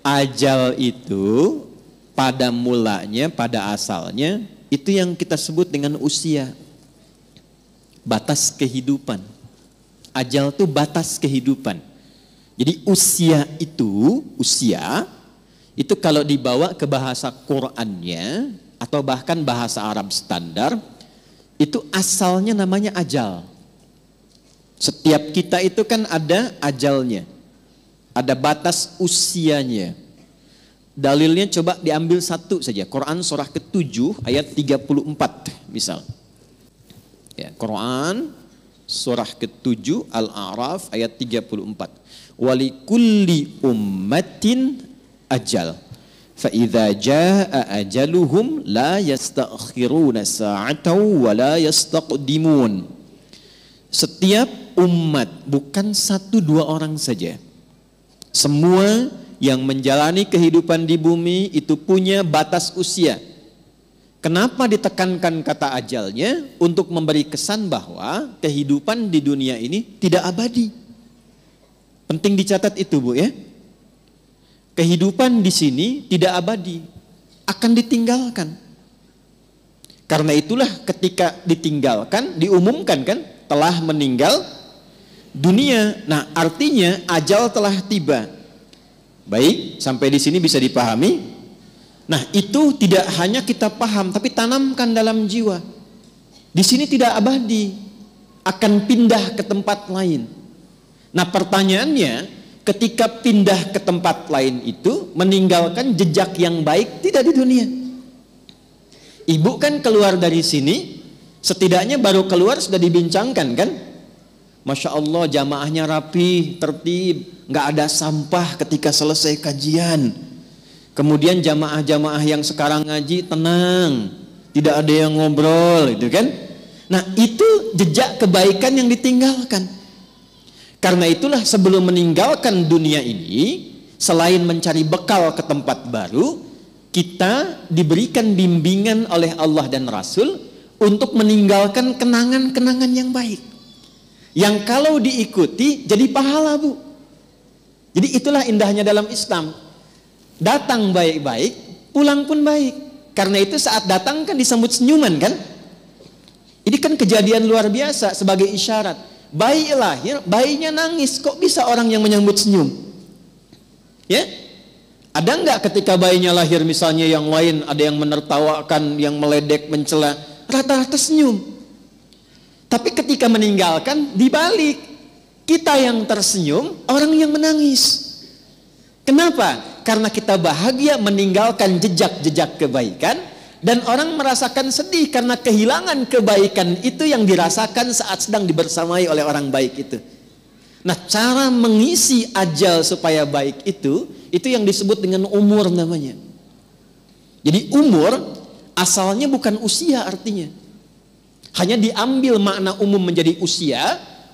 Ajal itu pada mulanya, pada asalnya itu yang kita sebut dengan usia. Batas kehidupan. Ajal itu batas kehidupan. Jadi usia itu kalau dibawa ke bahasa Qur'annya atau bahkan bahasa Arab standar, itu asalnya namanya ajal. Setiap kita itu kan ada ajalnya. Ada batas usianya. Dalilnya coba diambil satu saja. Quran surah ke-7 ayat 34 misal. Ya, Quran surah ke-7 Al-A'raf ayat 34. Walikulli ummatin ajal. Fa idza jaa ajaluhum la yastakhiruna sa'atan wa la yastaqdimun. Setiap umat, bukan satu dua orang saja. Semua yang menjalani kehidupan di bumi itu punya batas usia. Kenapa ditekankan kata ajalnya? Untuk memberi kesan bahwa kehidupan di dunia ini tidak abadi. Penting dicatat itu, Bu, ya. Kehidupan di sini tidak abadi, akan ditinggalkan. Karena itulah ketika ditinggalkan, diumumkan kan, telah meninggal dunia. Nah, artinya ajal telah tiba. Baik, sampai di sini bisa dipahami. Nah, itu tidak hanya kita paham, tapi tanamkan dalam jiwa. Di sini tidak abadi, akan pindah ke tempat lain. Nah, pertanyaannya, ketika pindah ke tempat lain itu, meninggalkan jejak yang baik tidak di dunia. Ibu kan keluar dari sini, setidaknya baru keluar sudah dibincangkan kan? Masya Allah, jamaahnya rapi, tertib, nggak ada sampah ketika selesai kajian. Kemudian jamaah-jamaah yang sekarang ngaji tenang, tidak ada yang ngobrol, itu kan? Nah, itu jejak kebaikan yang ditinggalkan. Karena itulah sebelum meninggalkan dunia ini, selain mencari bekal ke tempat baru, kita diberikan bimbingan oleh Allah dan Rasul untuk meninggalkan kenangan-kenangan yang baik. Yang kalau diikuti jadi pahala, Bu. Jadi itulah indahnya dalam Islam. Datang baik-baik, pulang pun baik. Karena itu saat datang kan disambut senyuman kan? Ini kan kejadian luar biasa sebagai isyarat. Bayi lahir, bayinya nangis. Kok bisa orang yang menyambut senyum? Ya? Ada enggak ketika bayinya lahir misalnya yang lain, ada yang menertawakan, yang meledek, mencela, rata-rata senyum. Tapi ketika meninggalkan, dibalik. Kita yang tersenyum, orang yang menangis. Kenapa? Karena kita bahagia meninggalkan jejak-jejak kebaikan, dan orang merasakan sedih karena kehilangan kebaikan itu yang dirasakan saat sedang dibersamai oleh orang baik itu. Nah, cara mengisi ajal supaya baik itu yang disebut dengan umur namanya. Jadi umur asalnya bukan usia artinya. Hanya diambil makna umum menjadi usia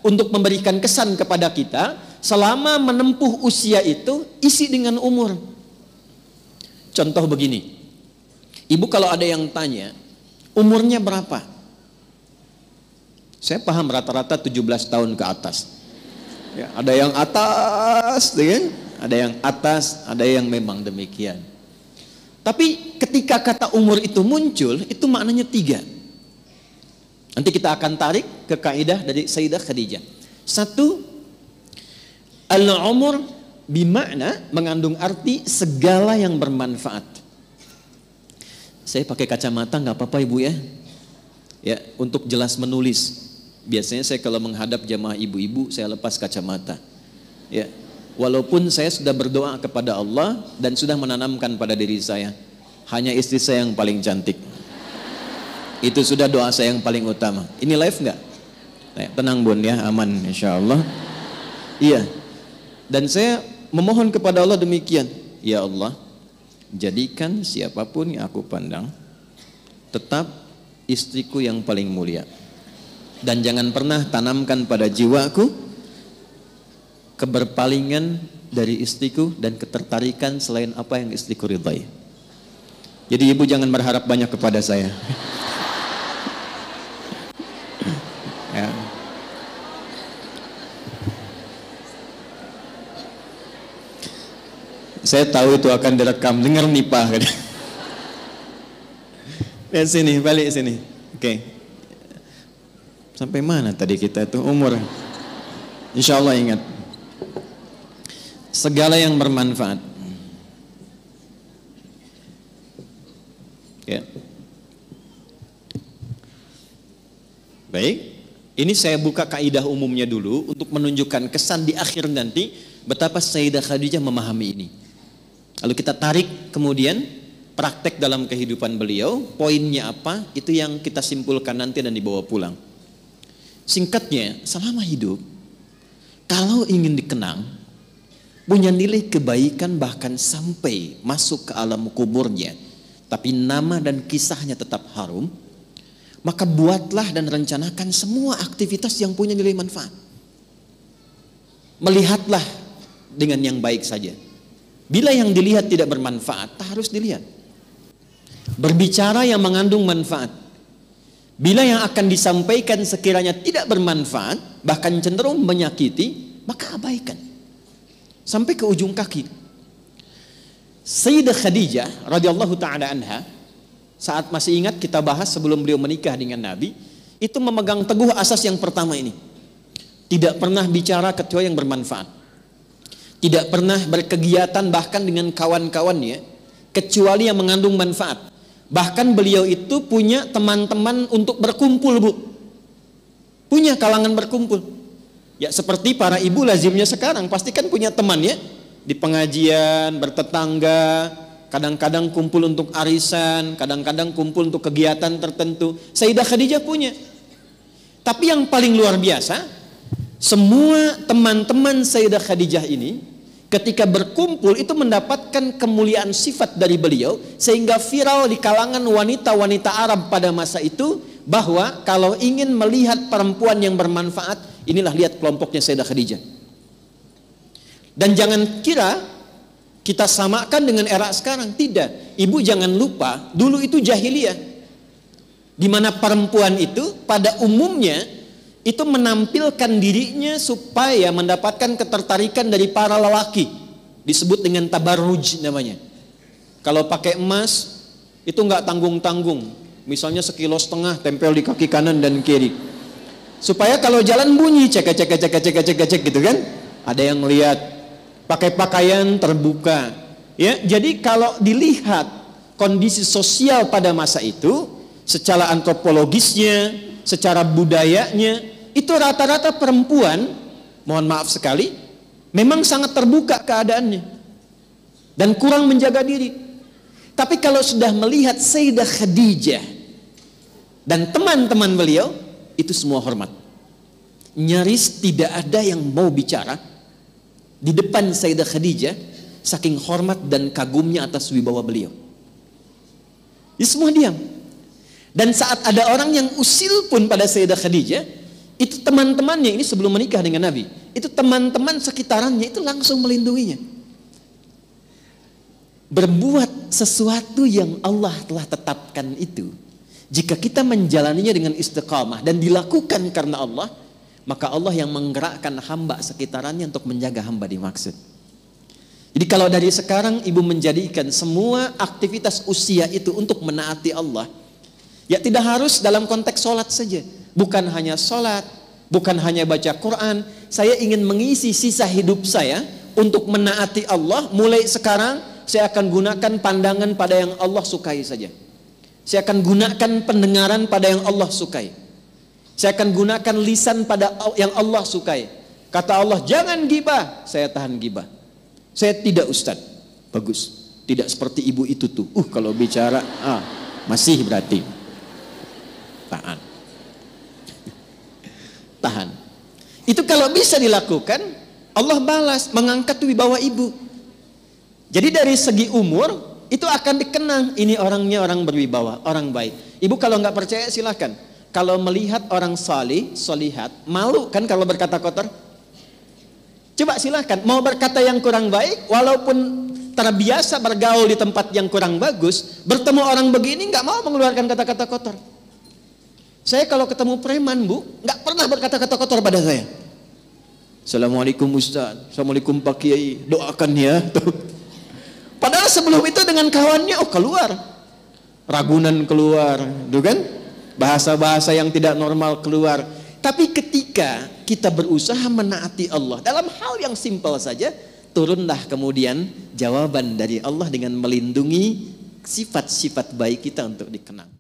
untuk memberikan kesan kepada kita. Selama menempuh usia itu isi dengan umur. Contoh begini. Ibu kalau ada yang tanya, umurnya berapa? Saya paham rata-rata 17 tahun ke atas. Ya, ada yang atas, ya? Ada yang atas, ada yang memang demikian. Tapi ketika kata umur itu muncul, itu maknanya 3. Nanti kita akan tarik ke kaidah dari Sayyidah Khadijah. 1, al-umur bimakna mengandung arti segala yang bermanfaat. Saya pakai kacamata nggak apa-apa Ibu ya. Ya, untuk jelas menulis. Biasanya saya kalau menghadap jamaah ibu-ibu saya lepas kacamata. Ya. Walaupun saya sudah berdoa kepada Allah dan sudah menanamkan pada diri saya, hanya istri saya yang paling cantik. Itu sudah doa saya yang paling utama. Ini live nggak? Nah, tenang Bun ya, aman insya Allah. Iya. Dan saya memohon kepada Allah demikian. Ya Allah, jadikan siapapun yang aku pandang tetap istriku yang paling mulia. Dan jangan pernah tanamkan pada jiwaku keberpalingan dari istriku dan ketertarikan selain apa yang istriku ridhai. Jadi ibu jangan berharap banyak kepada saya. Ya. Saya tahu itu akan direkam. Dengar nih Pak. Lihat sini, balik sini. Oke. Sampai mana tadi kita itu umur? Insya Allah ingat. Segala yang bermanfaat. Ya. Baik. Ini saya buka kaidah umumnya dulu untuk menunjukkan kesan di akhir nanti betapa Sayyidah Khadijah memahami ini. Lalu kita tarik kemudian praktek dalam kehidupan beliau, poinnya apa, itu yang kita simpulkan nanti dan dibawa pulang. Singkatnya, selama hidup, kalau ingin dikenang, punya nilai kebaikan bahkan sampai masuk ke alam kuburnya, tapi nama dan kisahnya tetap harum, maka buatlah dan rencanakan semua aktivitas yang punya nilai manfaat. Melihatlah dengan yang baik saja. Bila yang dilihat tidak bermanfaat, tak harus dilihat. Berbicara yang mengandung manfaat. Bila yang akan disampaikan sekiranya tidak bermanfaat, bahkan cenderung menyakiti, maka abaikan. Sampai ke ujung kaki. Sayyidah Khadijah radhiyallahu taala anha, saat masih ingat kita bahas sebelum beliau menikah dengan Nabi, itu memegang teguh asas yang pertama ini. Tidak pernah bicara kecuali yang bermanfaat. Tidak pernah berkegiatan bahkan dengan kawan-kawannya kecuali yang mengandung manfaat. Bahkan beliau itu punya teman-teman untuk berkumpul, Bu. Punya kalangan berkumpul. Ya seperti para ibu lazimnya sekarang, pasti kan punya teman ya. Di pengajian, bertetangga, kadang-kadang kumpul untuk arisan, kadang-kadang kumpul untuk kegiatan tertentu. Sayyidah Khadijah punya. Tapi yang paling luar biasa, semua teman-teman Sayyidah Khadijah ini ketika berkumpul itu mendapatkan kemuliaan sifat dari beliau, sehingga viral di kalangan wanita-wanita Arab pada masa itu bahwa kalau ingin melihat perempuan yang bermanfaat, inilah lihat kelompoknya Sayyidah Khadijah. Dan jangan kira kita samakan dengan era sekarang, tidak. Ibu jangan lupa, dulu itu jahiliyah, di mana perempuan itu pada umumnya itu menampilkan dirinya supaya mendapatkan ketertarikan dari para lelaki. Disebut dengan tabarruj namanya. Kalau pakai emas itu nggak tanggung-tanggung. Misalnya 1,5 kilo tempel di kaki kanan dan kiri. Supaya kalau jalan bunyi cek gitu kan. Ada yang lihat. Pakai pakaian terbuka. Ya, jadi kalau dilihat kondisi sosial pada masa itu, secara antropologisnya, secara budayanya, itu rata-rata perempuan, mohon maaf sekali, memang sangat terbuka keadaannya dan kurang menjaga diri. Tapi kalau sudah melihat Sayyidah Khadijah dan teman-teman beliau, itu semua hormat. Nyaris tidak ada yang mau bicara di depan Sayyidah Khadijah, saking hormat dan kagumnya atas wibawa beliau. Ini semua diam. Dan saat ada orang yang usil pun pada Sayyidah Khadijah, itu teman-temannya, ini sebelum menikah dengan Nabi, itu teman-teman sekitarannya itu langsung melindunginya. Berbuat sesuatu yang Allah telah tetapkan itu, jika kita menjalaninya dengan istiqamah dan dilakukan karena Allah, maka Allah yang menggerakkan hamba sekitarannya untuk menjaga hamba dimaksud. Jadi kalau dari sekarang ibu menjadikan semua aktivitas usia itu untuk menaati Allah, ya tidak harus dalam konteks sholat saja. Bukan hanya sholat, bukan hanya baca Quran. Saya ingin mengisi sisa hidup saya untuk menaati Allah. Mulai sekarang saya akan gunakan pandangan pada yang Allah sukai saja. Saya akan gunakan pendengaran pada yang Allah sukai. Saya akan gunakan lisan pada yang Allah sukai. Kata Allah, jangan gibah. Saya tahan gibah. Saya tidak ustaz. Bagus. Tidak seperti ibu itu tuh. Kalau bicara, masih berarti. Tahan. Itu kalau bisa dilakukan, Allah balas, mengangkat wibawa ibu. Jadi dari segi umur itu akan dikenang, ini orangnya orang berwibawa, orang baik. Ibu kalau nggak percaya silahkan. Kalau melihat orang salih, solihat, malu kan kalau berkata kotor? Coba silahkan. Mau berkata yang kurang baik, walaupun terbiasa bergaul di tempat yang kurang bagus, bertemu orang begini nggak mau mengeluarkan kata-kata kotor. Saya kalau ketemu preman, Bu, nggak pernah berkata-kata kotor pada saya. Assalamualaikum Ustaz, Assalamualaikum Pak Kiai, doakan ya. Padahal sebelum itu dengan kawannya, keluar. Ragunan keluar, gitu kan? Bahasa-bahasa yang tidak normal keluar. Tapi ketika kita berusaha menaati Allah dalam hal yang simpel saja, turunlah kemudian jawaban dari Allah dengan melindungi sifat-sifat baik kita untuk dikenang.